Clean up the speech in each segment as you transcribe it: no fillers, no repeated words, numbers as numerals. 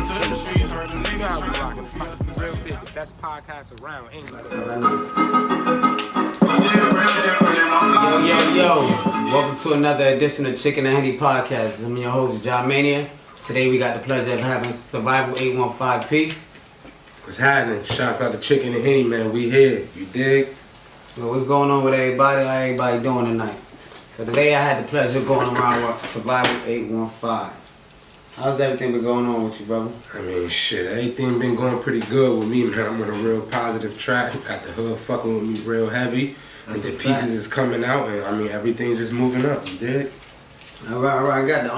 into them streets, heard them niggas How we trying rockin' to feel us. the real shit, the best podcast around. Ain't Shit real different in my vlog. Yo. Welcome to another edition of Chicken and Henny Podcast. I'm your host, John Mania. Today we got the pleasure of having Survival 815P. What's happening? Shouts out to Chicken and Henny, man. We here. You dig? So what's going on with everybody? How everybody doing tonight? So today I had the pleasure of going around with Survival 815. How's everything been going on with you, brother? I mean, shit, everything been going pretty good with me, man. I'm on a real positive track. Got the hood fucking with me real heavy. And the pieces is coming out, and I mean, everything's just moving up. You dig? All right. I got to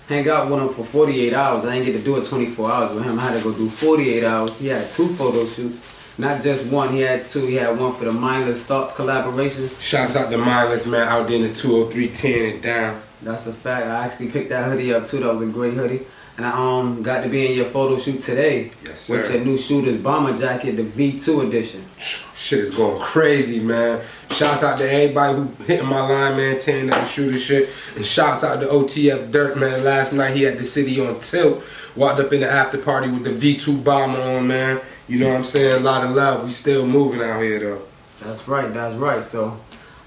hang out with him for 48 hours. I didn't get to do it 24 hours with him. I had to go do 48 hours. He had 2 photo shoots. Not just one, he had 2. He had one for the Mindless Thoughts collaboration. Shouts out to Mindless, man, out there in the 203 tearing it down. That's a fact. I actually picked that hoodie up too. That was a great hoodie. And I got to be in your photo shoot today. Yes, sir. With your new shooter's bomber jacket, the V2 edition. Shit is going crazy, man. Shouts out to everybody who hitting my line, man, tearing up the shooter shit. And shouts out to OTF Dirt, man. Last night he had the city on tilt. Walked up in the after party with the V2 bomber on, man. You know what I'm saying? A lot of love. We still moving out here, though. That's right. So,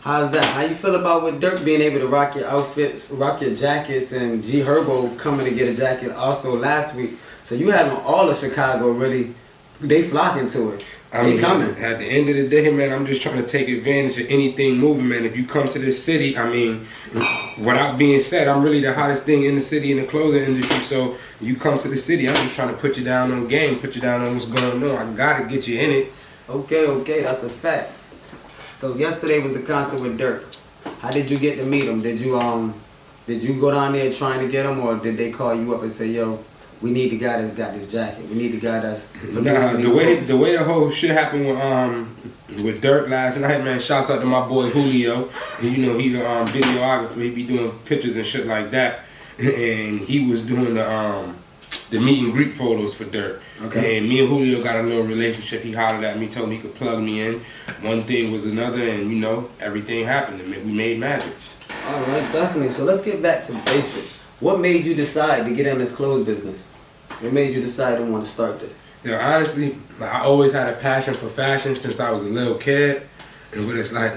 how's that? How you feel about with Dirk being able to rock your outfits, rock your jackets, and G Herbo coming to get a jacket also last week? So you having all of Chicago really, they flocking to it. They coming. At the end of the day, man, I'm just trying to take advantage of anything moving, man. If you come to this city, I mean, without being said, I'm really the hottest thing in the city in the clothing industry. So you come to the city, I'm just trying to put you down on game, put you down on what's going on. I gotta get you in it. Okay, that's a fact. So yesterday was the concert with Dirk. How did you get to meet him? Did you go down there trying to get him, or did they call you up and say, yo, we need the guy that's got this jacket. We need the guy that's... Nah, the way the whole shit happened with Dirk last night, man, shouts out to my boy Julio. And you know, he's a videographer. He be doing pictures and shit like that. And he was doing the meet and greet photos for Dirk. Okay. And me and Julio got a little relationship. He hollered at me, told me he could plug me in. One thing was another, and you know, everything happened. And we made magic. All right, definitely. So let's get back to basics. What made you decide to get in this clothes business? What made you decide to want to start this? Yeah, honestly, I always had a passion for fashion since I was a little kid. And but it's like,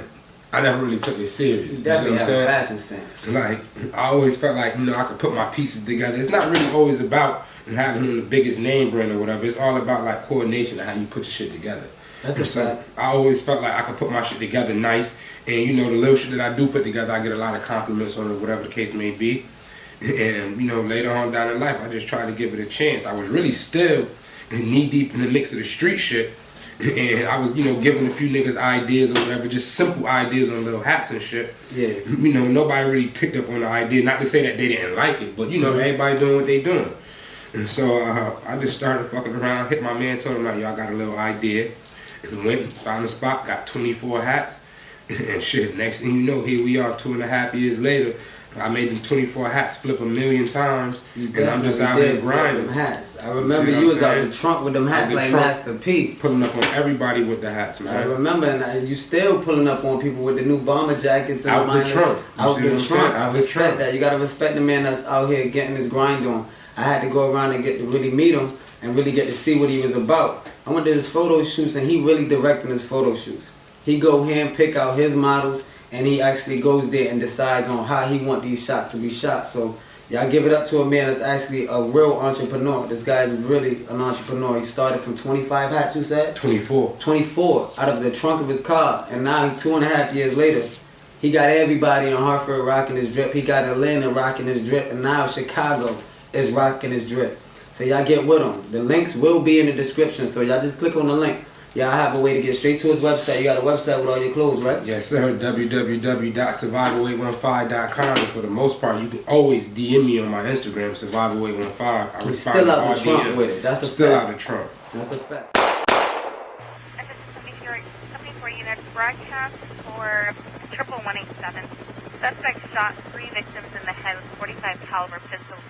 I never really took it serious. You definitely have a fashion sense. Like, I always felt like, you know, I could put my pieces together. It's not really always about having the biggest name brand or whatever. It's all about like coordination and how you put your shit together. That's a fact. I always felt like I could put my shit together nice. And you know, the little shit that I do put together, I get a lot of compliments on it, whatever the case may be. And you know, later on down in life, I just tried to give it a chance. I was really still knee deep in the mix of the street shit. And I was, you know, giving a few niggas ideas or whatever, just simple ideas on little hats and shit. Yeah. You know, nobody really picked up on the idea. Not to say that they didn't like it, but you know, everybody doing what they doing. And so I just started fucking around, hit my man, told him like, yo, I got a little idea. And went, found a spot, got 24 hats. And shit, next thing you know, here we are 2.5 years later. I made them 24 hats flip 1,000,000 times, and I'm just out here grinding. Them hats. I remember you was out the trunk with them hats like Master P. Pulling up on everybody with the hats, man. I remember, and you still pulling up on people with the new bomber jackets. And out the trunk. Out the trunk. I respect that. You gotta respect the man that's out here getting his grind on. I had to go around and get to really meet him and really get to see what he was about. I went to his photo shoots, and he really directing his photo shoots. He go hand pick out his models, and he actually goes there and decides on how he want these shots to be shot. So y'all give it up to a man that's actually a real entrepreneur. This guy is really an entrepreneur. He started from 25 hats, you said? 24. 24 out of the trunk of his car. And now 2.5 years later, he got everybody in Hartford rocking his drip. He got Atlanta rocking his drip. And now Chicago is rocking his drip. So y'all get with him. The links will be in the description. So y'all just click on the link. Y'all have a way to get straight to his website. You got a website with all your clothes, right? Yes, sir. www.survival815.com. And for the most part, you can always DM me on my Instagram, survival815. I respond still out the trunk with it. That's a still fact. out the trunk. That's a fact. And this is coming for you next broadcast for 11187. Suspect shot 3 victims in the head with 45 caliber pistols.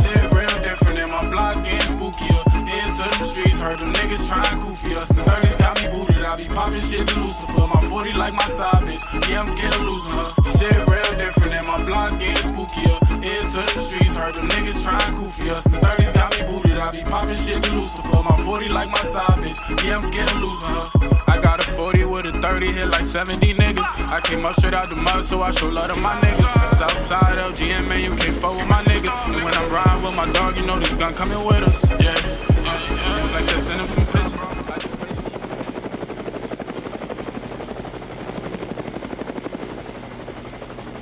Shit real different in my block, getting spookier. Into the streets, heard them niggas trying to goofy us. The 30s got me booted out. I be popping shit to Lucifer. My 40 like my side bitch. Yeah, I'm scared of losing her. Shit real different and my block getting spookier. Into the streets, heard them niggas trying goofy us. The 30s got me booted. I be popping shit to Lucifer. My 40 like my side bitch. Yeah, I'm scared of losing her. I got a 40 with a 30, hit like 70 niggas. I came up straight out the mud, so I show love to my niggas. Southside LGM, man, you can't fuck with my niggas. And when I'm riding with my dog, you know this gun coming with us. Yeah, and Flex said send him some pictures.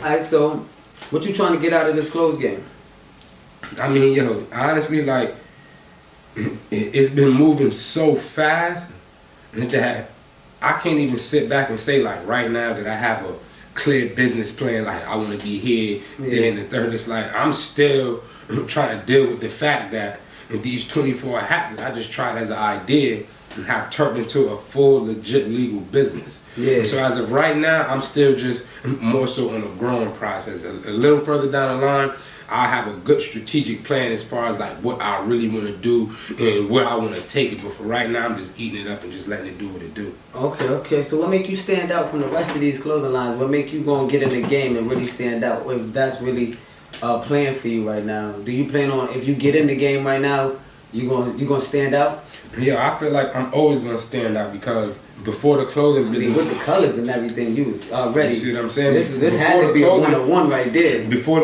Alright, so what you trying to get out of this clothes game? I mean, yo, honestly, like, it's been moving so fast that I can't even sit back and say, like, right now that I have a clear business plan, like, I want to be here, there, and the third. It's like, I'm still trying to deal with the fact that these 24 hats that I just tried as an idea have turned into a full, legit legal business. Yeah. So as of right now, I'm still just more so on a growing process. A little further down the line, I have a good strategic plan as far as like what I really want to do and where I want to take it. But for right now, I'm just eating it up and just letting it do what it do. Okay. So what make you stand out from the rest of these clothing lines? What make you go and get in the game and really stand out? If that's really a plan for you right now, do you plan on, if you get in the game right now, you gonna stand out? Yeah, I feel like I'm always gonna stand out because before the clothing business, with the colors and everything, you was already. You see what I'm saying? This had to be a 101 right there.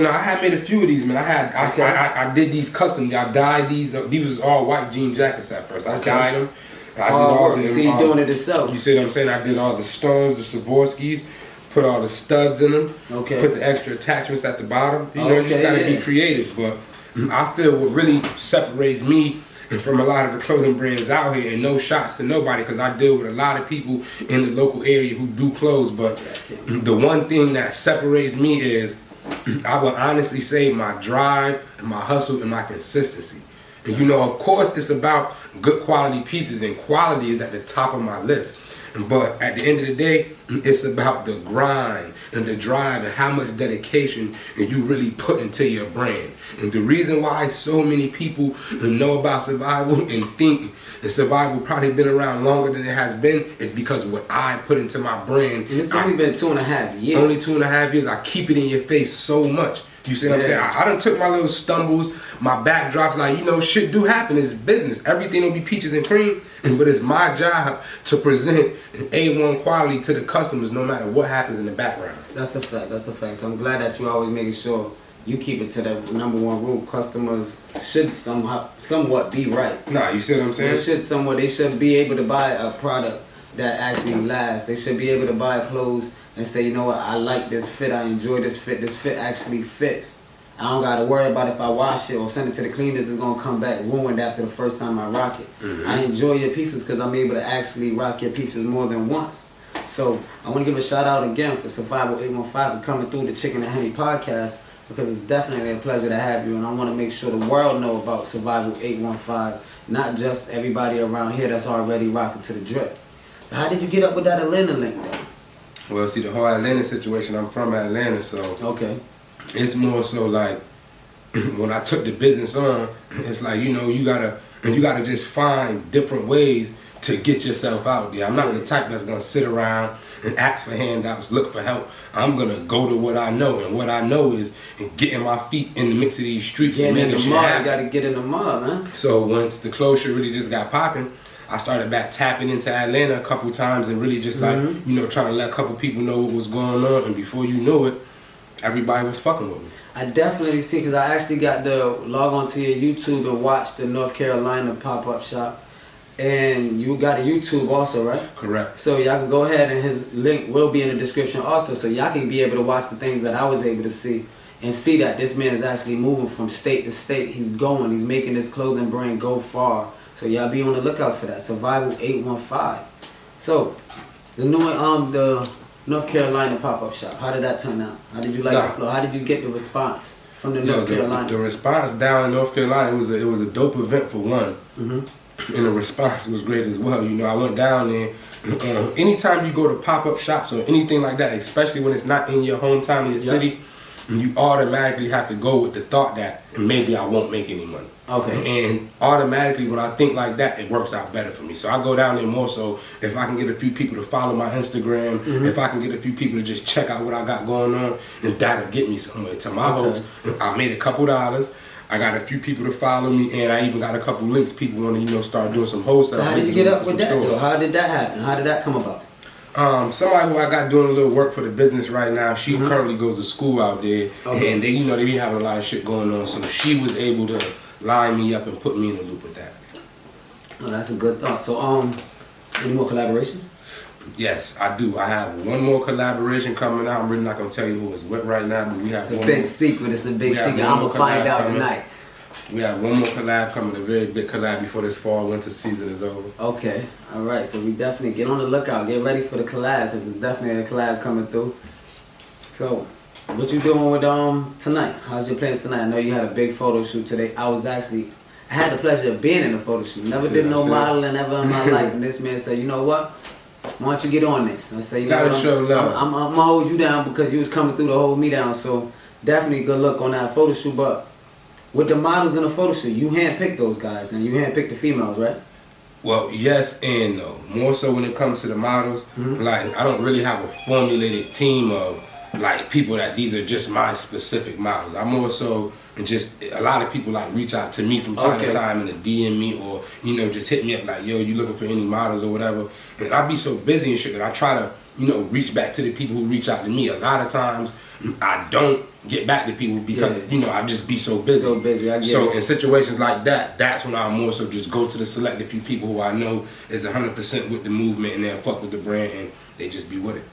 I had made a few of these, man. I did these custom. I dyed these. These was all white jean jackets at first. I dyed them. I did all the. So you doing it yourself? You see what I'm saying? I did all the stones, the Swarovskis, put all the studs in them. Okay. Put the extra attachments at the bottom. You know, you just gotta be creative. But I feel what really separates me from a lot of the clothing brands out here, and no shots to nobody because I deal with a lot of people in the local area who do clothes, but the one thing that separates me is I will honestly say my drive, my hustle, and my consistency. And you know, of course, it's about good quality pieces, and quality is at the top of my list. But at the end of the day, it's about the grind and the drive and how much dedication you really put into your brand. And the reason why so many people know about survival and think that survival probably been around longer than it has been is because what I put into my brand. And it's only been 2.5 years. Only 2.5 years. I keep it in your face so much. You see what I'm saying? I done took my little stumbles, my backdrops, like, you know, shit do happen. It's business. Everything will be peaches and cream, but it's my job to present an A1 quality to the customers no matter what happens in the background. That's a fact. So I'm glad that you always making sure you keep it to that #1 rule. Customers should somewhat be right. Nah, you see what I'm saying? They should be able to buy a product that actually lasts. They should be able to buy clothes and say, you know what, I like this fit, I enjoy this fit actually fits. I don't gotta worry about if I wash it or send it to the cleaners, it's gonna come back ruined after the first time I rock it. I enjoy your pieces because I'm able to actually rock your pieces more than once. So I want to give a shout out again for Survival 815 for coming through the Chicken and Henny podcast, because it's definitely a pleasure to have you, and I want to make sure the world know about Survival 815, not just everybody around here that's already rocking to the drip. So how did you get up with that Atlanta link though? Well, see, the whole Atlanta situation, I'm from Atlanta, so it's more so like when I took the business on, it's like, you know, you gotta just find different ways to get yourself out there. I'm not the type that's gonna sit around and ask for handouts, look for help. I'm gonna go to what I know, and what I know is getting my feet in the mix of these streets. Getting and in the mud, you gotta get in the mud, man. So once the clothes shit really just got popping, I started back tapping into Atlanta a couple times and really just like, you know, trying to let a couple people know what was going on, and before you knew it, everybody was fucking with me. I definitely see, because I actually got to log onto your YouTube and watch the North Carolina pop-up shop. And you got a YouTube also, right? Correct. So y'all can go ahead, and his link will be in the description also, so y'all can be able to watch the things that I was able to see and see that this man is actually moving from state to state. He's making this clothing brand go far. So y'all be on the lookout for that. Survival 815. So the new the North Carolina pop-up shop, how did that turn out? How did you like the flow? How did you get the response from the North Carolina? The response down in North Carolina, it was a dope event for one. And the response was great as well. You know, I went down there. Anytime you go to pop-up shops or anything like that, especially when it's not in your hometown, in your city, you automatically have to go with the thought that maybe I won't make any money. Okay. And automatically when I think like that, it works out better for me. So I go down there more so if I can get a few people to follow my Instagram, if I can get a few people to just check out what I got going on, and that'll get me somewhere. To my host, I made a couple dollars. I got a few people to follow me, and I even got a couple links. People want to, start doing some wholesale. So how did you get up with that, though? How did that happen? How did that come about? Somebody who I got doing a little work for the business right now, she currently goes to school out there, and they, they be having a lot of shit going on, so she was able to line me up and put me in the loop with that. Oh, that's a good thought. So, any more collaborations? Yes, I do. I have one more collaboration coming out. I'm really not gonna tell you who it's with right now, but we have It's a big secret. It's a big secret. I'm gonna find out tonight. We have one more collab coming, a very big collab before this fall winter season is over. Okay, all right. So we definitely get on the lookout. Get ready for the collab because there's definitely a collab coming through. So, what you doing with tonight? How's your plans tonight? I know you had a big photo shoot today. I had the pleasure of being in the photo shoot. Never did no modeling ever in my life, and this man said, you know what? Why don't you get on this? I say, you gotta know, show love. I'm gonna hold you down because you was coming through to hold me down. So definitely good luck on that photo shoot. But with the models in the photo shoot, you handpicked those guys and you handpicked the females, right? Well, yes and no. More so when it comes to the models, like I don't really have a formulated team of like people that these are just my specific models. I'm more so just a lot of people like reach out to me from time to time and DM me or just hit me up like, yo, you looking for any models or whatever. And I be so busy and shit that I try to reach back to the people who reach out to me. A lot of times I don't get back to people because I just be so busy. So busy, I get it. In situations like that, that's when I more so just go to the selected few people who I know is 100% with the movement and they'll fuck with the brand and they just be with it.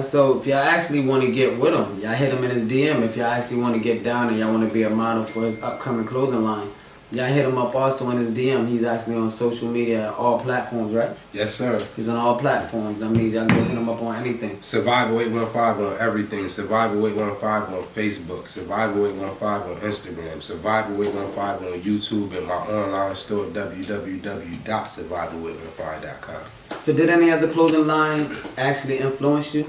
So if y'all actually want to get with him, y'all hit him in his DM. If y'all actually want to get down and y'all want to be a model for his upcoming clothing line, y'all hit him up also in his DM. He's actually on social media, all platforms, right? Yes, sir. He's on all platforms. That means y'all can hit him up on anything. Survival 815 on everything. Survival 815 on Facebook. Survival 815 on Instagram. Survival 815 on YouTube and my online store www.survival815.com. So did any other clothing line actually influence you?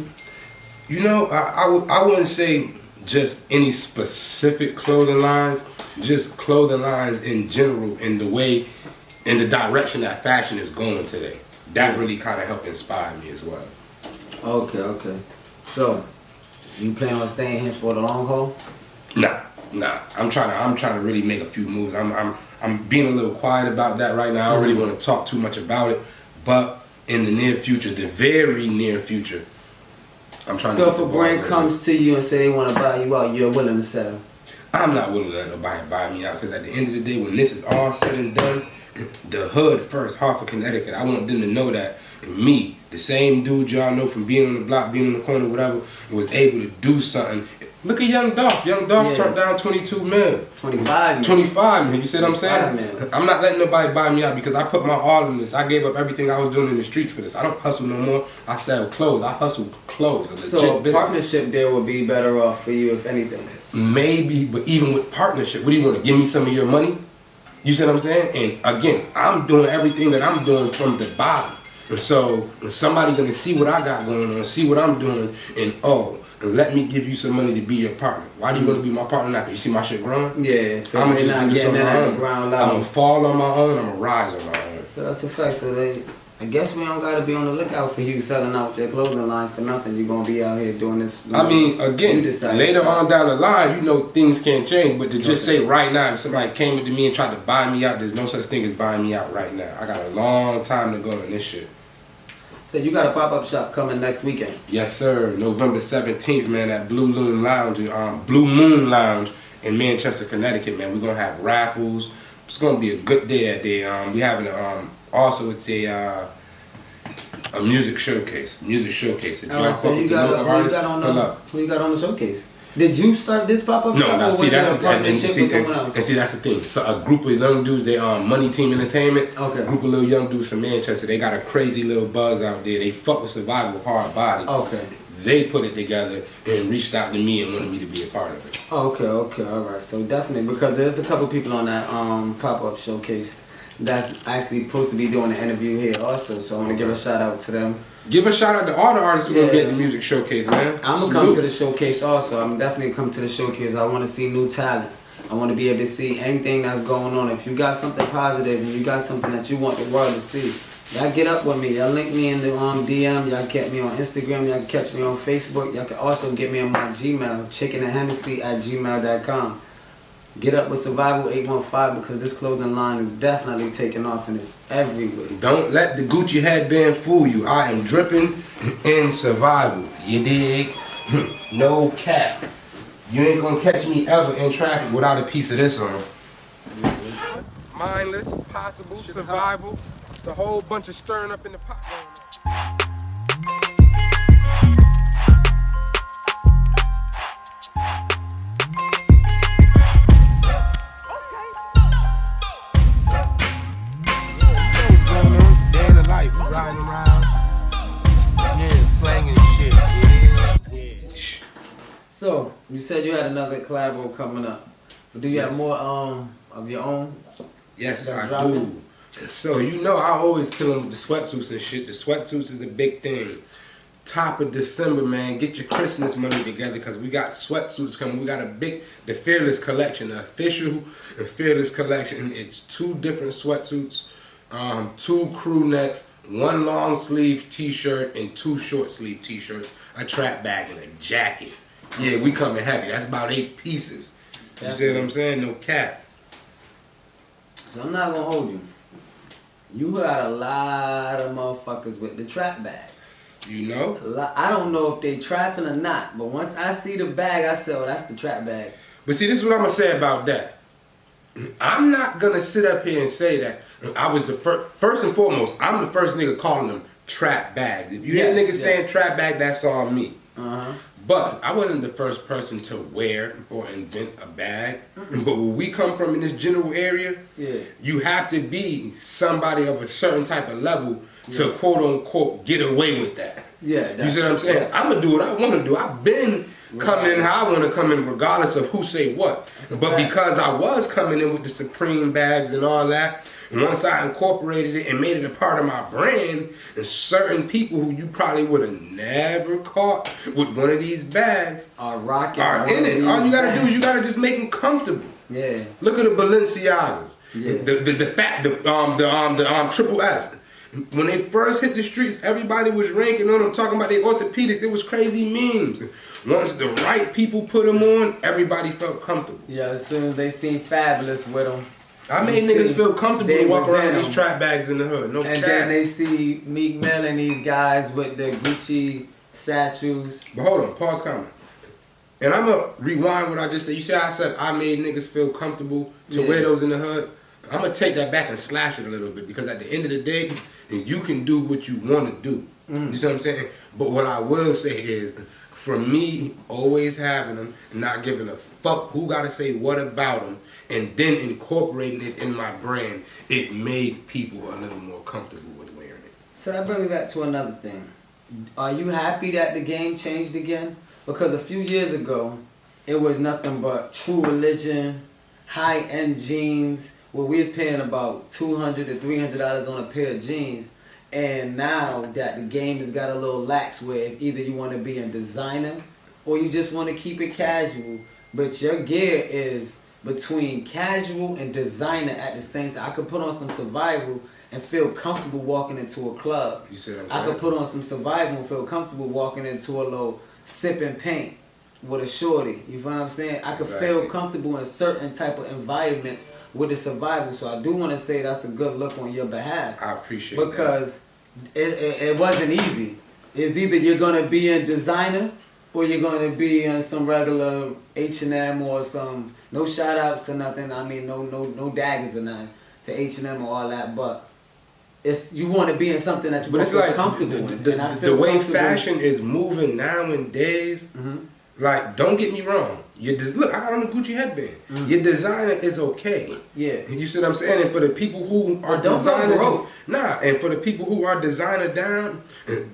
I wouldn't say just any specific clothing lines, just clothing lines in general in the direction that fashion is going today. That really kind of helped inspire me as well. Okay. So, you plan on staying here for the long haul? Nah. I'm trying to really make a few moves. I'm being a little quiet about that right now. I don't really want to talk too much about it, but in the near future, the very near future, I'm trying to. So if a brand comes to you and say they want to buy you out, you're willing to sell? I'm not willing to let nobody buy me out because at the end of the day, when this is all said and done, the hood first, Hartford, Connecticut, I want them to know that me, the same dude y'all know from being on the block, being on the corner, whatever, was able to do something. Look at Young Dolph. Young Dolph turned down 22 mil. 25 mil. 25 mil. You see what I'm saying? Mil. I'm not letting nobody buy me out because I put my all in this. I gave up everything I was doing in the streets for this. I don't hustle no more. I sell clothes. I hustle clothes. A legit so a business. partnership there would be better off for you, if anything. Maybe, but even with partnership, what do you want to give me some of your money? You see what I'm saying? And again, I'm doing everything that I'm doing from the bottom. And so somebody gonna see what I got going on, see what I'm doing, and let me give you some money to be your partner. Why do you want to be my partner now? Because you see my shit growing? Yeah, so I'm they're not getting that at the ground level. I'm going to fall on my own, I'm going to rise on my own. So that's a fact. So I guess we don't got to be on the lookout for you selling out your clothing line for nothing. You're going to be out here doing this. I mean, again, later on down the line, things can change. But to just say right now, if somebody came up to me and tried to buy me out, there's no such thing as buying me out right now. I got a long time to go on this shit. So you got a pop-up shop coming next weekend? Yes, sir. November 17th, man, at Blue Moon Lounge in Manchester, Connecticut, man. We're going to have raffles. It's going to be a good day that day. We're having also it's a music showcase. If all right, so you got on the showcase? Did you start this pop-up shop? No, see, that's the thing. So a group of young dudes, they Money Team Entertainment. Okay. A group of little young dudes from Manchester. They got a crazy little buzz out there. They fuck with survival hard body. Okay. They put it together and reached out to me and wanted me to be a part of it. Okay, all right. So definitely, because there's a couple people on that pop-up showcase that's actually supposed to be doing the interview here also. So I'm gonna give a shout out to them. Give a shout out to all the artists who gonna be at the music showcase, man. I'm gonna come to the showcase also. I'm definitely come to the showcase. I want to see new talent. I want to be able to see anything that's going on. If you got something positive and you got something that you want the world to see, y'all get up with me. Y'all link me in the DM. Y'all get me on Instagram. Y'all can catch me on Facebook. Y'all can also get me on my Gmail, chickenandhennessy@gmail.com. Get up with Survival 815 because this clothing line is definitely taking off and it's everywhere. Don't let the Gucci headband fool you. I am dripping in survival. You dig? No cap. You ain't gonna catch me ever in traffic without a piece of this on. Mindless, possible, survival. It's a whole bunch of stirring up in the pot. Riding around, yeah, slanging shit, yeah. So, you said you had another collabo coming up. Do you have more of your own? Yes, I do. So, you know I always kill them with the sweatsuits and shit. The sweatsuits is a big thing. Top of December, man, get your Christmas money together because we got sweatsuits coming. We got the Fearless collection, the official and Fearless collection. It's 2 different sweatsuits, 2 crew necks, 1 long sleeve t-shirt and 2 short sleeve t-shirts, a trap bag and a jacket. Yeah, we coming heavy. That's about 8 pieces. You see what I'm saying? No cap. So I'm not gonna hold you. You got a lot of motherfuckers with the trap bags. You know? I don't know if they trapping or not, but once I see the bag, I say, oh, that's the trap bag. But see, this is what I'm gonna say about that. I'm not gonna sit up here and say that I was the first and foremost, I'm the first nigga calling them trap bags. If you hear niggas saying trap bag, that's all me. But I wasn't the first person to wear or invent a bag. But where we come from in this general area, you have to be somebody of a certain type of level to quote unquote get away with that. You see what I'm saying? I'm gonna do what I wanna do. I've been coming in how I want to come in regardless of who say what. But because I was coming in with the Supreme bags and all that, and once I incorporated it and made it a part of my brand, and certain people who you probably would have never caught with one of these bags are rocking, are in it. All you gotta do is you gotta just make them comfortable. Look at the Balenciagas, the Triple S. When they first hit the streets, everybody was ranking on them, talking about their orthopedics. It was crazy memes. Once the right people put them on, everybody felt comfortable. Yeah, as soon as they seen Fabulous with them. I made niggas feel comfortable to walk around these trap bags in the hood. No cap. And then they see Meek Mill and these guys with the Gucci satchels. But hold on, pause comment. And I'm going to rewind what I just said. You see how I said I made niggas feel comfortable to wear those in the hood? I'm going to take that back and slash it a little bit because at the end of the day, you can do what you want to do. You see what I'm saying? But what I will say is, for me, always having them, not giving a fuck who got to say what about them, and then incorporating it in my brand, it made people a little more comfortable with wearing it. So that brings me back to another thing. Are you happy that the game changed again? Because a few years ago, it was nothing but True Religion, high-end jeans, where we was paying about $200 to $300 on a pair of jeans. And now that the game has got a little lax where either you want to be a designer or you just want to keep it casual, but your gear is between casual and designer at the same time. I could put on some Survival and feel comfortable walking into a club. You see what I'm saying? I could put on some Survival and feel comfortable walking into a little sipping paint with a shorty. You feel what I'm saying? I could feel comfortable in certain type of environments with the Survival. So I do want to say that's a good look on your behalf. I appreciate that. Because it wasn't easy. It's either you're going to be in designer or you're going to be in some regular H&M or some, no shout outs or nothing. I mean, no daggers or nothing to H&M or all that. But it's you want to be in something that you're like comfortable in. The way fashion is moving nowadays, like, don't get me wrong. Look, I got on a Gucci headband. Your designer is okay. You see what I'm saying? And for the people who are designer, and for the people who are designer down,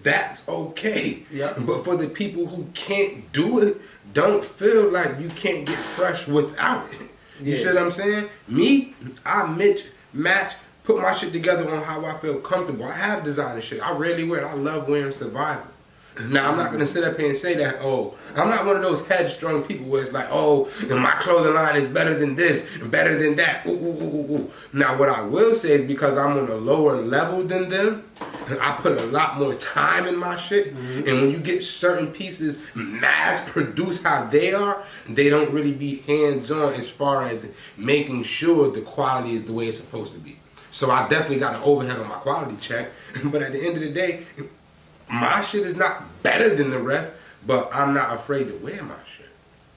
that's okay. But for the people who can't do it, don't feel like you can't get fresh without it. You see what I'm saying? Me, I match, put my shit together on how I feel comfortable. I have designer shit. I rarely wear it. I love wearing survival. Now, I'm not going to sit up here and say that, oh, I'm not one of those headstrong people where it's like, oh, and my clothing line is better than this and better than that. Ooh, ooh, ooh, ooh. Now, what I will say is because I'm on a lower level than them, I put a lot more time in my shit. And when you get certain pieces mass produced how they are, they don't really be hands-on as far as making sure the quality is the way it's supposed to be. So I definitely got an overhead on my quality check. But at the end of the day, my shit is not better than the rest, but I'm not afraid to wear my shit.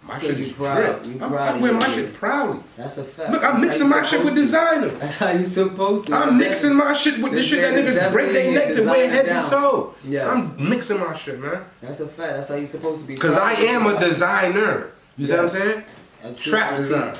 My shit is proud. I wear my shit proudly. That's a fact. Look, I'm mixing my shit with designer. That's how you supposed to. I'm mixing my shit with the shit that niggas break their neck to wear head to toe. Yes. I'm mixing my shit, man. That's a fact. That's how you supposed to be. Because I am a designer. You see what I'm saying? Trap designer.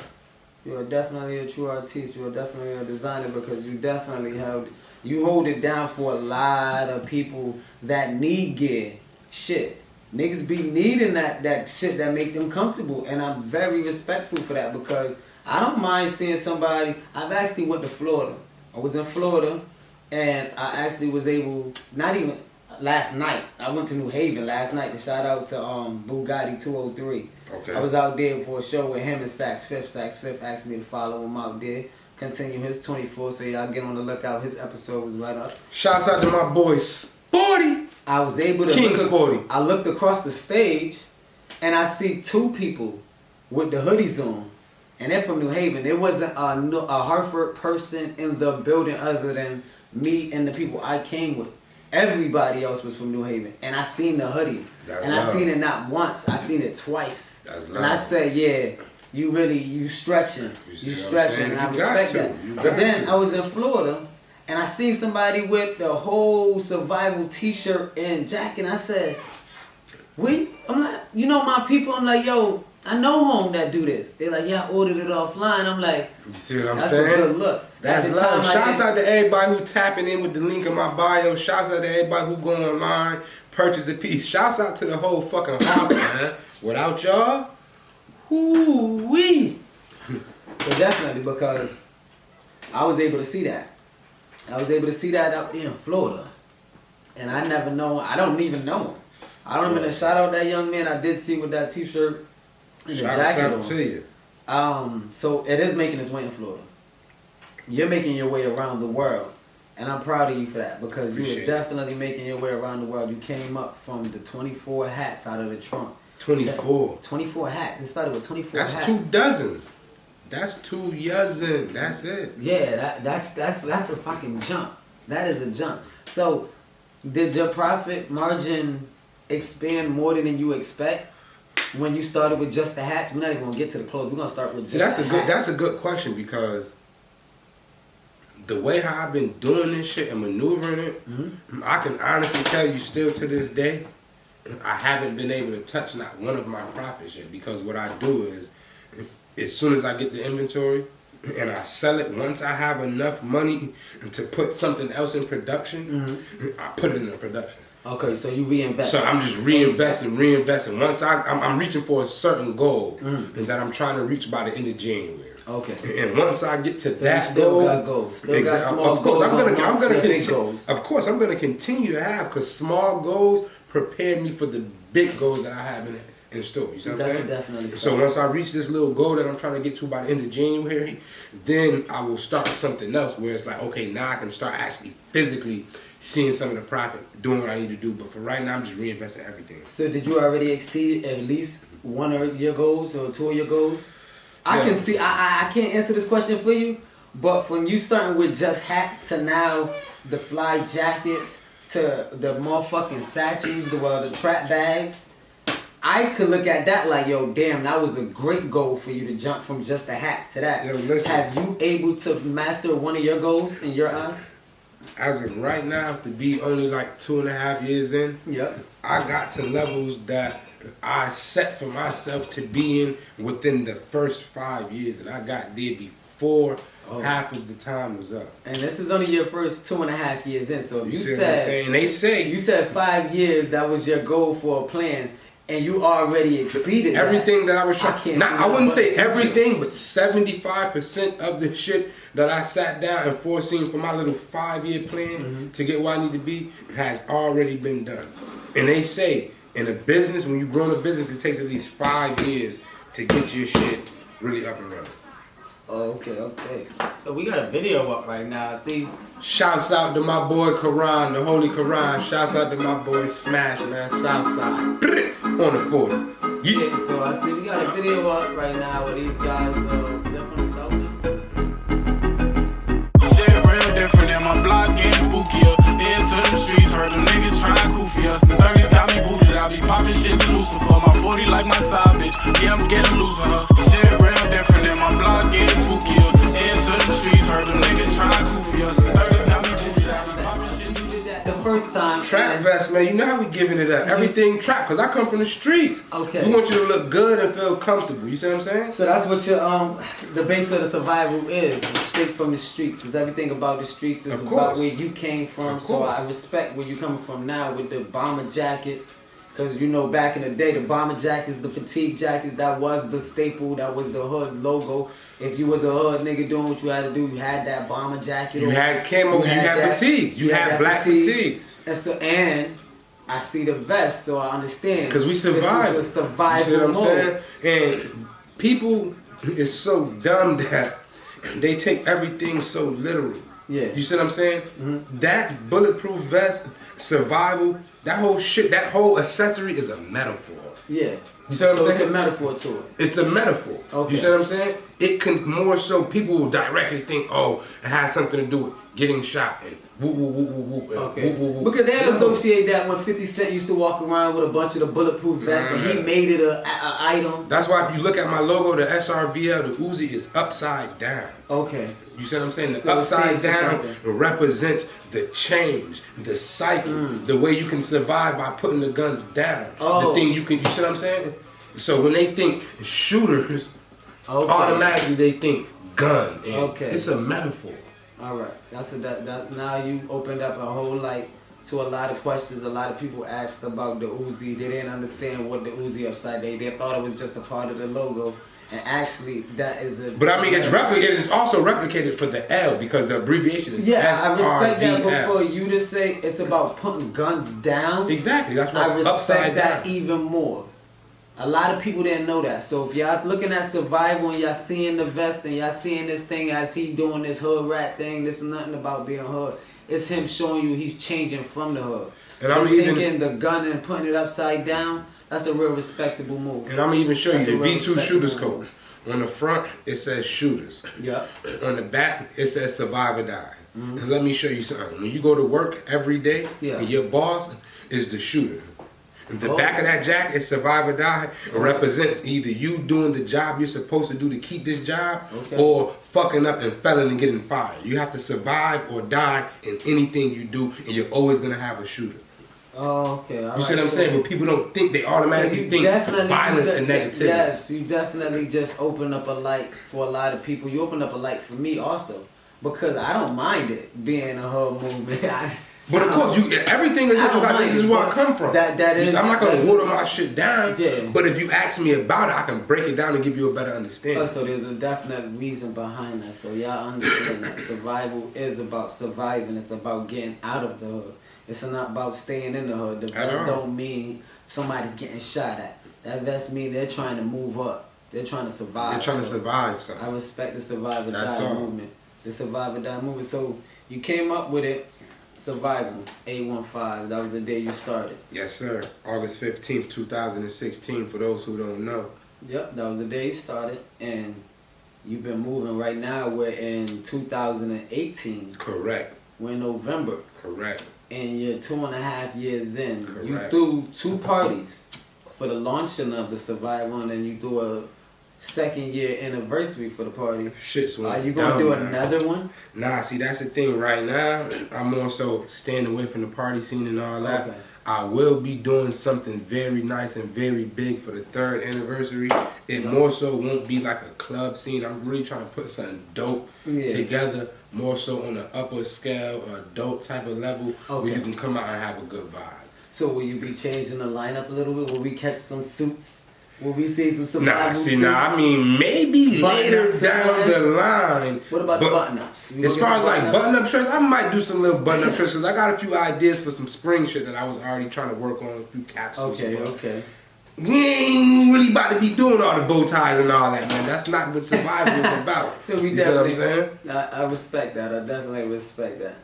You are definitely a true artiste. You are definitely a designer because you definitely hold it down for a lot of people that need gear. Shit. Niggas be needing that shit that make them comfortable. And I'm very respectful for that because I don't mind seeing somebody. I've actually went to Florida. I was in Florida and I actually was able, not even last night. I went to New Haven last night to shout out to Bugatti 203. Okay. I was out there for a show with him and Sax Fifth. Sax Fifth asked me to follow him out there. Continue his 24, so y'all get on the lookout. His episode was right up. Shouts out to my boy Sporty. I was able to King Sporty. I looked across the stage and I see two people with the hoodies on. And they're from New Haven. There wasn't a Hartford person in the building other than me and the people I came with. Everybody else was from New Haven. And I seen the hoodie. I seen it not once. I seen it twice. And I said, yeah, you stretching. You stretching. And I respect that. But then I was in Florida and I seen somebody with the whole survival t-shirt and jacket. And I said, I'm like, you know my people? I'm like, yo, I know home that do this. They're like, yeah, I ordered it offline. I'm like, you see what I'm that's saying? That's a good look. That's love. Shouts out to everybody who tapping in with the link in my bio. Shouts out to everybody who go online, purchase a piece. Shouts out to the whole fucking Hartford, man. Without y'all, whoo-wee. But definitely because I was able to see that. I was able to see that out there in Florida. And I never know, I don't even know him. I don't even shout out that young man I did see with that t-shirt and the jacket on. To you. So it is making its way in Florida. You're making your way around the world. And I'm proud of you for that because you were definitely making your way around the world. You came up from the 24 hats out of the trunk. 24. 24 hats. It started with 24 hats. That's 2 dozens. That's 2 dozen. That's it. Yeah, that's a fucking jump. That is a jump. So, did your profit margin expand more than you expect when you started with just the hats? We're not even gonna get to the clothes. We're gonna start with just the hats. That's a good question because the way how I've been doing this shit and maneuvering it, I can honestly tell you still to this day, I haven't been able to touch not one of my profits yet because what I do is, as soon as I get the inventory and I sell it, once I have enough money to put something else in production, I put it in production. Okay, so you reinvest. So I'm just reinvesting. Once I'm reaching for a certain goal and that I'm trying to reach by the end of January. Okay. And once I get to that still goal, got goals. Still got small of course, goals. I'm gonna continue. Goals. Of course, I'm gonna continue to have because small goals prepare me for the big goals that I have in store. You see what I'm saying? Definitely. So once I reach this little goal that I'm trying to get to by the end of January, then I will start something else where it's like, okay, now I can start actually physically seeing some of the profit, doing what I need to do. But for right now, I'm just reinvesting everything. So did you already exceed at least one of your goals or 2 of your goals? I can see. I can't answer this question for you, but from you starting with just hats to now the fly jackets to the motherfucking satchels, the trap bags, I could look at that like, yo, damn, that was a great goal for you to jump from just the hats to that. Yo, listen. Have you able to master one of your goals in your eyes? As of right now, to be only like 2.5 years in, I got to levels that I set for myself to be in within the first 5 years, and I got there before half of the time was up. And this is only your first 2.5 years in, so if you see said, what I'm saying? They say you said 5 years, that was your goal for a plan. and you already exceeded everything that I was trying. I wouldn't say everything, but 75% of the shit that I sat down and foreseen for my little 5-year plan to get where I need to be has already been done. And they say in a business, when you grow in a business, it takes at least 5 years to get your shit really up and running. Oh, okay. So we got a video up right now. See? Shouts out to my boy Karan, the Holy Karan. Shouts out to my boy Smash, man, Southside. On the 40. Yeah, so I see we got a video up right now where these guys, they're from the South. Shit real different and my block getting spookier. Into them streets, heard them niggas trying goofy us. The 30s got me booted, I be popping shit to Lucifer. My 40 like my side bitch, yeah, I'm scared of losing her. Shit real different and my block getting spookier. Into them streets, heard them niggas trying goofy us. The 30s got me booted, I be popping shit to Lucifer. The first time. Trap vest, man. You know how we giving it up. Everything trap, because I come from the streets. Okay. We want you to look good and feel comfortable. You see what I'm saying? So that's what your the base of the survival is. It's straight from the streets. It's everything about the streets. It's about where you came from. So I respect where you coming from now with the bomber jackets. Because you know back in the day, the bomber jackets, the fatigue jackets, that was the staple. That was the hood logo. If you was a hood nigga doing what you had to do, you had that bomber jacket. You had camo. You had fatigues. You had black fatigues. And I see the vest, so I understand. Because we survived. This is a survival you see what I'm mode. saying? And people is so dumb that they take everything so literal. Yeah. You see what I'm saying? That bulletproof vest, survival, that whole shit, that whole accessory is a metaphor. Yeah. You see what I'm saying? It's a metaphor to it. It's a metaphor. Okay. You see what I'm saying? It can more so, people will directly think, oh, it has something to do with getting shot and woo woo woo woo woo. Okay. Woo, woo, woo, woo. Because they associate that when 50 Cent used to walk around with a bunch of the bulletproof vests and he made it a item. That's why if you look at my logo, the SRVL, the Uzi is upside down. Okay. You see what I'm saying? The So upside down represents the change, the cycle, the way you can survive by putting the guns down. The thing you can, you see what I'm saying? So when they think shooters, automatically they think gun. And it's a metaphor. All right. That now you opened up a whole light to a lot of questions. A lot of people asked about the Uzi. They didn't understand what the Uzi upside down. They thought it was just a part of the logo. And actually, that is a... But I mean, it's replicated. It's also replicated for the L because the abbreviation is SRVL. I respect that, but for you to say it's about putting guns down... Exactly, that's what's I respect upside that down. even more. A lot of people didn't know that. So if y'all looking at survival and y'all seeing the vest and y'all seeing this thing as he doing this hood rat thing, this is nothing about being hood. It's him showing you he's changing from the hood. And I'm taking the gun and putting it upside down. That's a real respectable move. And I'm gonna even show you the V2 shooters code. On the front, it says shooters. Yeah. On the back, it says survive or die. And let me show you something. When you go to work every day, and your boss is the shooter. And the back of that jacket is survive or die. It represents either you doing the job you're supposed to do to keep this job, or fucking up and failing and getting fired. You have to survive or die in anything you do, and you're always gonna have a shooter. Oh, okay. You see what I'm saying? But people don't think, they automatically think violence and negativity. Yes, you definitely just open up a light for a lot of people. You open up a light for me also. Because I don't mind it being a hood movement. But of course, everything is like, this is where I come from. That is, I'm not going to water my shit down. Yeah. But if you ask me about it, I can break it down and give you a better understanding. Oh, so there's a definite reason behind that. So y'all understand that survival is about surviving. It's about getting out of the hood. It's not about staying in the hood. The vest don't mean somebody's getting shot at. That vest mean they're trying to move up. They're trying to survive. They're trying to survive something. I respect the survive or die movement. The survive or die movement. So you came up with it, survival, 815. That was the day you started. Yes, sir. August 15th, 2016, for those who don't know. Yep, that was the day you started. And you've been moving right now. We're in 2018. Correct. We're in November. Correct. And you're 2.5 years in. Correct. You threw 2 parties for the launching of the survival, and then you threw a 2nd year anniversary for the party. Shit's Are you gonna do another one? Nah, see, that's the thing. Right now, I'm more so staying away from the party scene and all that. Okay. I will be doing something very nice and very big for the 3rd anniversary. It more so won't be like a club scene. I'm really trying to put something dope together, more so on the upper scale or adult type of level, where you can come out and have a good vibe. So will you be changing the lineup a little bit? Will we catch some suits? Will we see some survival suits? I mean, maybe later down the line. What about the button-ups? As far as like button-up shirts, I might do some little button-up shirts because I got a few ideas for some spring shit that I was already trying to work on, a few capsules. Okay. We ain't really about to be doing all the bow ties and all that, man. That's not what survival is about. So we you see what I'm saying? I respect that. I definitely respect that.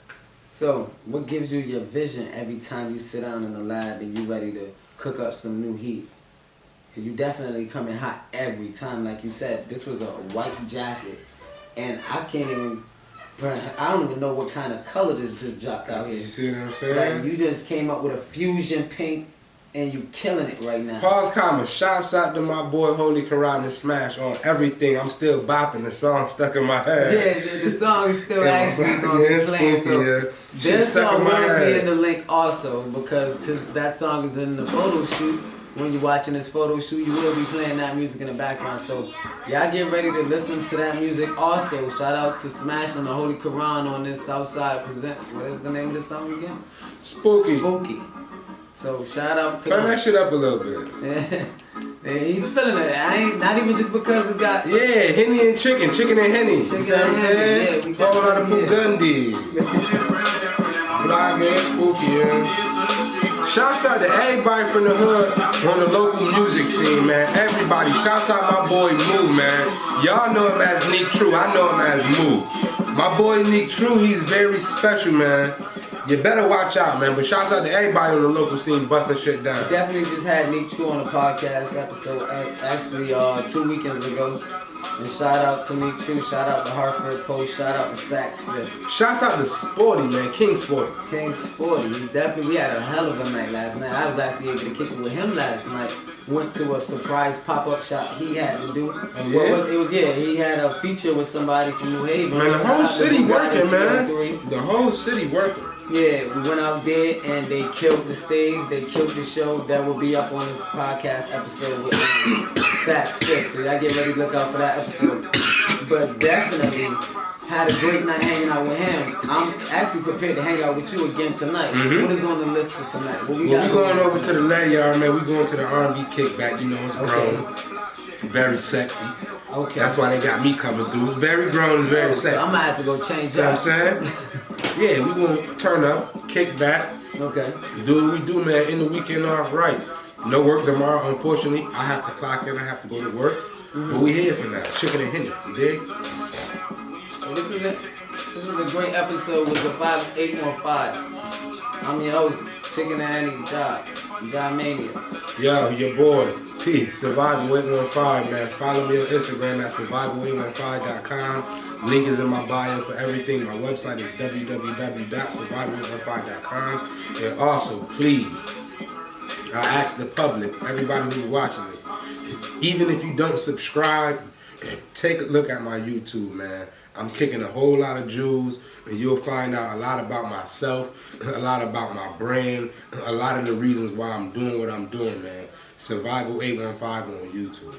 So, what gives you your vision every time you sit down in the lab and you ready to cook up some new heat? You definitely come in hot every time. Like you said, this was a white jacket. And I don't even know what kind of color this just dropped out here. You see what I'm saying? Like, you just came up with a fusion pink and you killing it right now. Pause, comma. Shouts out to my boy Holy Quran and Smash on everything. I'm still bopping. The song stuck in my head. Yeah, the song is still actually going to be playing. So this song will be in the link also because that song is in the photo shoot. When you're watching this photo shoot, you will be playing that music in the background. So y'all get ready to listen to that music also. Shout out to Smash and the Holy Quran on this Southside Presents. What is the name of the song again? Spooky. So shout out to Turn that shit up a little bit. Yeah, he's feeling it. I ain't not even just because it got. Yeah, Henny and Chicken and Henny. Chicken You see what I'm saying? Yeah, we got whole lot of Bugundi. Block and spooky, yeah. Shouts out to everybody from the hood on the local music scene, man. Everybody. Shouts out my boy Moo, man. Y'all know him as Nick True. I know him as Moo. My boy Nick True, he's very special, man. You better watch out, man. But shouts out to everybody on the local scene busting shit down. Definitely just had Nick True on the podcast episode, actually 2 weekends ago. And shout out to Nick True, shout out to Hartford Post, shout out to Saks Fifth. Shouts out to Sporty, man. King Sporty. We had a hell of a night last night. I was actually able to kick it with him last night. Went to a surprise pop-up shop he had to do. He had a feature with somebody from New Haven. Man, the whole city working, man. The whole city working. Yeah, we went out there and they killed the stage, they killed the show. That will be up on this podcast episode with Saks Fifth. So y'all get ready to look out for that episode. But definitely had a great night hanging out with him. I'm actually prepared to hang out with you again tonight. Mm-hmm. What is on the list for tonight? We going over to the Layard, man. We going to the R&B kickback. You know, it's grown. Very sexy. Okay. That's why they got me coming through. It's very grown, it's very sexy. I'm gonna have to go change that. You know what I'm saying? Yeah, we gonna turn up, kick back. Okay. Do what we do, man. In the weekend off right. No work tomorrow, unfortunately. I have to clock in, I have to go to work. Mm-hmm. But we here for now. Chicken and Henny, you dig? So this is a great episode with the 5815. I'm your host, Chicken and Henny, Job Mania. Yo, your boys. Peace. Survival815, man. Follow me on Instagram at survival815.com. Link is in my bio for everything. My website is www.survival815.com. And also, please, I ask the public, everybody who's watching this, even if you don't subscribe, take a look at my YouTube, man. I'm kicking a whole lot of jewels, and you'll find out a lot about myself, a lot about my brand, a lot of the reasons why I'm doing what I'm doing, man. Survival815 on YouTube.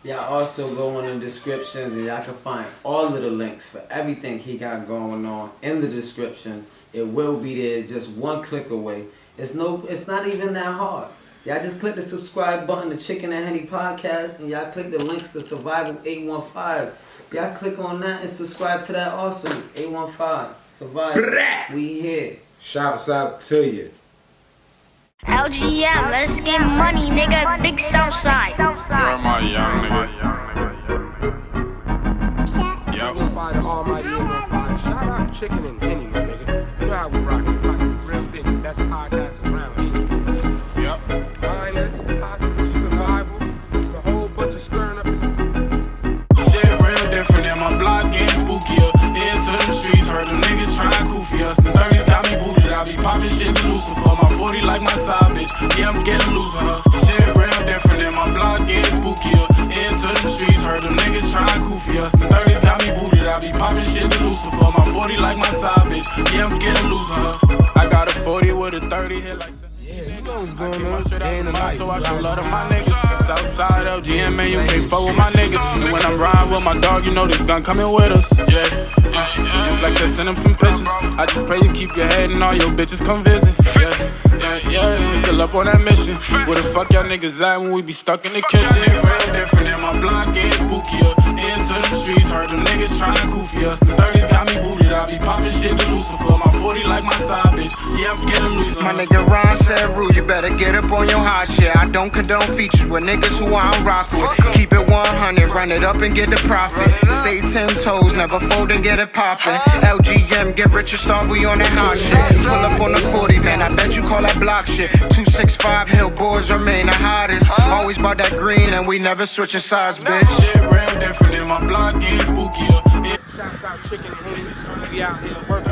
Y'all also go on the descriptions and y'all can find all of the links for everything he got going on in the descriptions. It will be there, just one click away. It's not even that hard. Y'all just click the subscribe button to Chicken and Henny Podcast, and y'all click the links to Survival815. Y'all click on that and subscribe to that also. 815 Survival. We here. Shouts out to you. LGM, let's get money, nigga. Big Southside. You're my young nigga. Yep. Shout out Chicken and Henny, my nigga. You know how we rock. It's about the real big best podcast around here. Yep. Finest, hospital, survival. It's a whole bunch of stirring up. Shit real different and my block getting spookier. Into them streets, heard them niggas trying goofy us. The 30s got me booted, I be popping shit to Lucifer. My 40 like my side bitch, yeah I'm scared of losing her. Shit real different and my block getting spookier. Into them streets, heard them niggas trying goofy us. The 30s got me booted, I be popping shit to Lucifer. My 40 like my side bitch, yeah I'm scared of losing her. I got a 40 with a 30 hit like you know what's going on. Day in the life. So I should love to my niggas. Southside LGM, man, you can't fuck with my niggas. And when I'm riding with my dog, you know this gun coming with us. Yeah. flex, I send him some pictures. I just pray you keep your head and all your bitches come visit. Yeah, still up on that mission. Where the fuck y'all niggas at when we be stuck in the kitchen? Shit real different and my block getting spookier. Into them streets, heard them niggas trying goofy us. The 30s got me booted, I be popping shit to Lucifer. My 40 like my side bitch, yeah, I'm scared of losing. My nigga Ron said, Rue, you better get up on your hot shit. I don't condone features with niggas who I don't rock with. Keep it 100, run it up and get the profit. Stay 10 toes, never fold and get it poppin'. LGM, get rich or starve, we on that hot shit. Pull up on the 40, man, I bet you call that block shit. 265 Hill boys remain the hottest. Always bought that green and we never switching sides, bitch. Shit real different and my block getting spookier. Shouts out Chicken and Henny We. We out here working.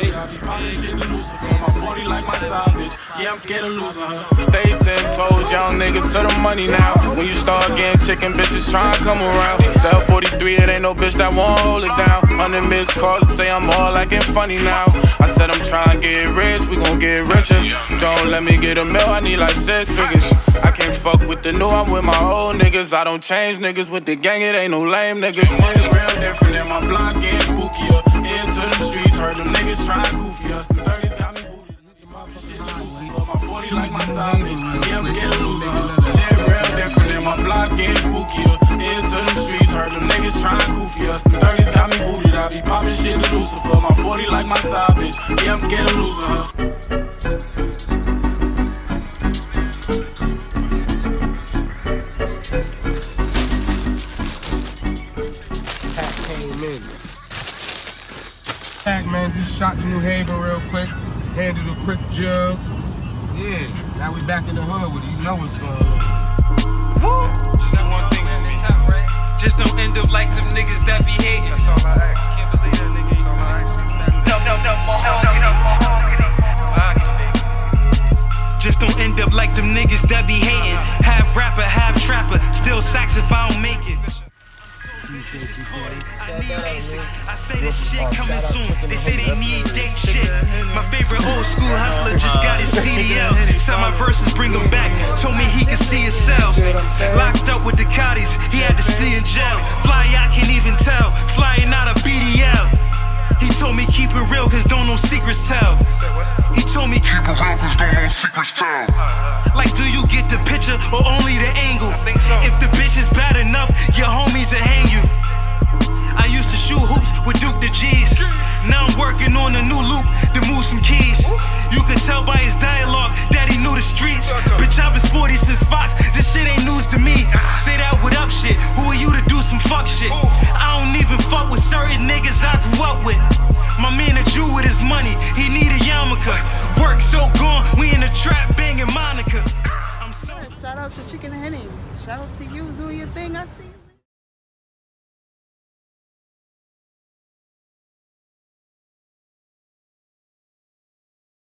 I be popping shit to Lucifer. My 40 like my side bitch. Yeah, I'm scared of losing her. Stay 10 toes, young nigga, to the money now. When you start getting chicken, bitches try and come around. Sell 43, it ain't no bitch that won't hold it down. 100 missed calls to say I'm all acting funny now. I said I'm trying to get rich, we gon' get richer. Don't let me get a meal, I need like 6 figures. I can't fuck with the new, I'm with my old niggas. I don't change niggas with the gang, it ain't no lame niggas. Shit real different and my block getting spookier. Into the streets, heard them niggas trying goofy us. The 30s got me booted. Shit to Lucifer. My 40 like my side bitch. Yeah, I'm scared of losing her. Shit real different and my block getting spookier. Into them streets, heard them niggas trying goofy us. The 30s got me booted. I be popping shit to Lucifer. My 40 like my side bitch. Yeah, I'm scared of losing her. Man, just shot to New Haven real quick. Handed a quick jug. Yeah, now we back in the hood with you know what's going on. Woo! Just one thing for me. Just don't end up like them niggas that be hating. That's all I ask. Can't believe that nigga. That's all I ask. Just don't end up like them niggas that be hating. Half rapper, half trapper. Still sax if I don't make it. I need basics. I say this shit coming soon. They say they need date shit. My favorite old school hustler just got his CDL. Said my verses bring him back. Told me he could see himself. Locked up with the Cotties, he had to see in jail. Fly, I can't even tell. Flying out of BDL. He told me keep it real, cause don't no secrets tell. He told me keep it real, cause don't no secrets tell. Like, do you get the picture or only the angle? If the bitch is bad enough, your homies will hang you. I used to shoot hoops with Duke the G's. Now I'm working on a new loop to move some keys. You could tell by his dialogue that he knew the streets. Bitch, I've been sporty since Fox. This shit ain't news to me. Say that what up shit. Who are you to do some fuck shit? I don't even fuck with certain niggas I grew up with. My man a Jew with his money. He need a yarmulke. Work so gone, we in the trap banging Monica. Shout out to Chicken and Henny. Shout out to you doing your thing. I see